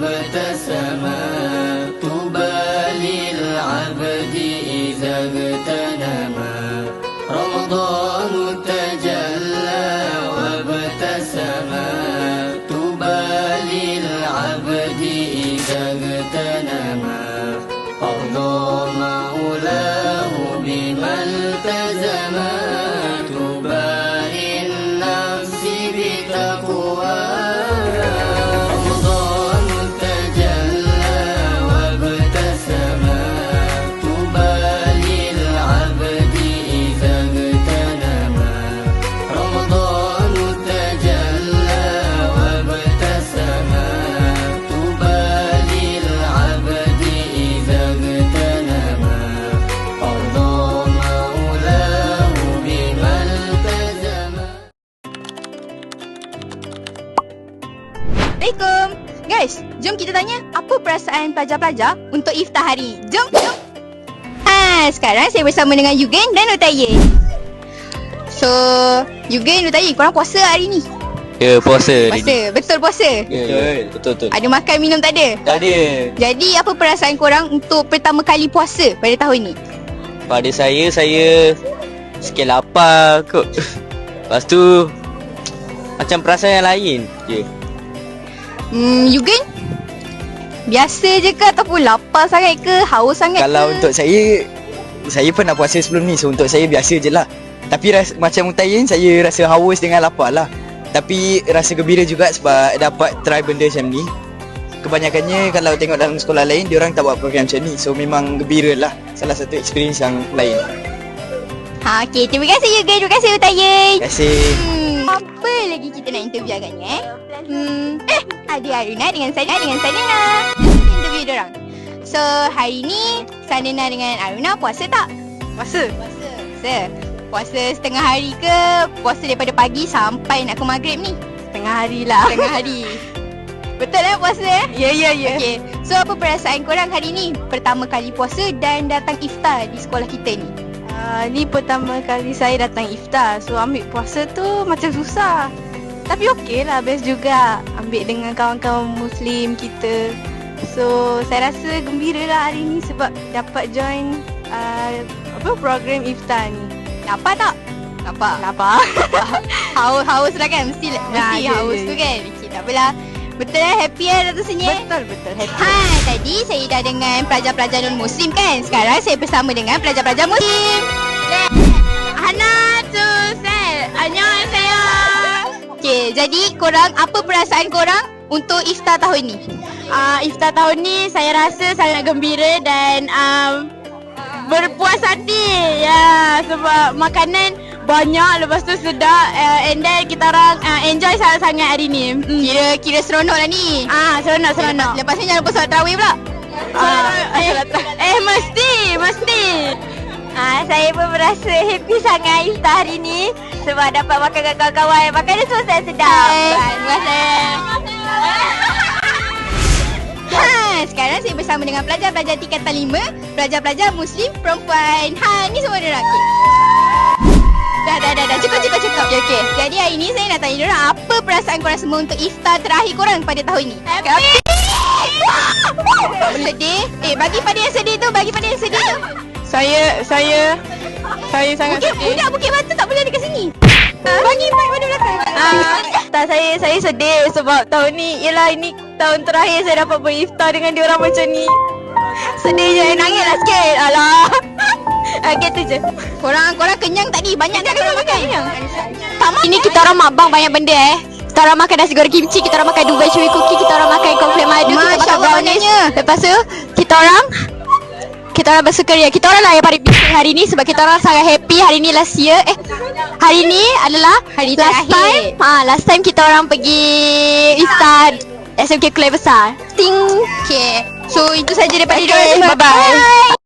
وابتسم طوبى للعبد إذا اغتنم رمضان تجلى وابتسم طوبى للعبد إذا اغتنم أرضى مولاه بما التزم طوبى للنفس بتقوى رمضان تجلى وابتسم طوبى للعبد إذا اغتنم رمضان تجلى وابتسم طوبى للعبد إذا اغتنم أرضى مولاه بما التزم. Assalamualaikum. Guys, jom kita tanya apa perasaan pelajar-pelajar untuk iftar hari. Jom. Sekarang saya bersama dengan Yugen dan Nutaye. So, Yugen, Nutaye, korang puasa hari ni? Ya, puasa. Betul puasa? Ya, betul. Ada makan minum tak ada? Tak ada. Jadi, apa perasaan korang untuk pertama kali puasa pada tahun ni? Pada saya sikit lapar kot. Lepas tu macam perasaan yang lain je. Yugen? Biasa je ke ataupun lapar sangat ke? Haus sangat Kalau ke? untuk saya pernah puasa sebelum ni. So untuk saya biasa je lah. Tapi macam Mutayin, saya rasa haus dengan lapar lah. Tapi rasa gembira juga sebab dapat try benda macam ni. Kebanyakannya kalau tengok dalam sekolah lain, diorang tak buat program macam ni. So memang gembira lah. Salah satu experience yang lain. Okey, terima kasih Yugen, terima kasih Nutaye. Terima kasih. Apa lagi kita nak interview agaknya ada Aruna dengan Sanina. Interview diorang. So hari ni Sanina dengan Aruna puasa tak? Puasa. Puasa setengah hari ke puasa daripada pagi sampai nak ke maghrib ni? Setengah hari lah. Setengah hari. Betul lah puasa Ya. Okay. So apa perasaan korang hari ni? Pertama kali puasa dan datang iftar di sekolah kita ni. Ni pertama kali saya datang iftar. So ambil puasa tu macam susah. Tapi okey lah, best juga ambil dengan kawan-kawan Muslim kita. So saya rasa gembira lah hari ni sebab dapat join program iftar ni. Nampak tak? Nampak. Haus lah kan? Mesti haus tu kan? Okay, tak apalah. Betul lah, happy lah Dato' Senyap? Betul happy. Tadi saya dah dengan pelajar-pelajar non-Muslim kan? Sekarang saya bersama dengan pelajar-pelajar Muslim. Hana tu Sel. Annyeonghaseyo. Okay, jadi korang, apa perasaan korang untuk iftar tahun ni? Iftar tahun ni saya rasa sangat gembira dan berpuas hati. Ya, sebab makanan banyak, lepas tu sedap, and then kita orang enjoy sangat-sangat hari ni. Kira seronok lah ni. Seronok. Lepas ni jangan lupa solat tarawih pula. Mesti. Saya pun berasa happy sangat iftar hari ni sebab dapat makan dengan kawan-kawan. Makanan semua sangat sedap. Terima kasih. Sekarang saya bersama dengan pelajar-pelajar tingkatan 5, pelajar-pelajar Muslim perempuan. Ni semua dia nak. Dah. Cukup. Okay. Jadi hari ni saya nak tanya diorang apa perasaan korang semua untuk iftar terakhir korang pada tahun ni? Happy! Sedih? Bagi pada yang sedih tu. Saya sangat sedih. Budak Bukit Batu tak boleh dekat sini. Bagi mic pada belakang. Tak, saya sedih sebab tahun ni, ini tahun terakhir saya dapat beriftar dengan diorang macam ni. Sedih je, nangislah sikit. Alah. Gitu je. Korang kenyang tadi? Banyak tak korang makan? Ini kita orang mukbang banyak benda Kita orang makan nasi goreng kimchi, kita orang makan dubai chewy cookie, kita orang makan cornflake madu, kita makan brownies. Lepas tu kita orang bersukaria. Kita orang lah yang paling bising hari ni sebab kita orang sangat happy. Hari ni hari ni adalah hari last terakhir. Last time kita orang pergi iftar SMK Kelai Besar. Okay. So itu saja daripada diorang. Bye-bye.